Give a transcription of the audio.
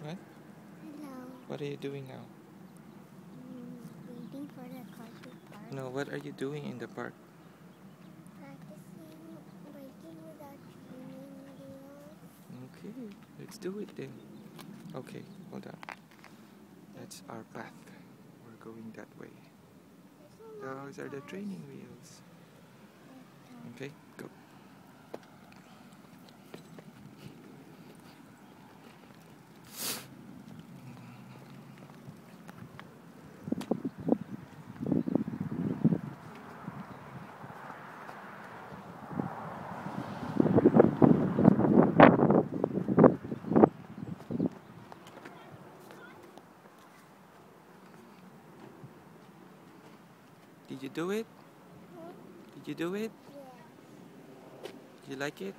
What? Hello. What are you doing now? Waiting for the car to park. No, what are you doing in the park? Practicing biking without training wheels. Okay, let's do it then. Okay, hold on. That's our path. We're going that way. Those are the training wheels. Okay, go. Did you do it? Hmm? Did you do it? Yeah. Did you like it?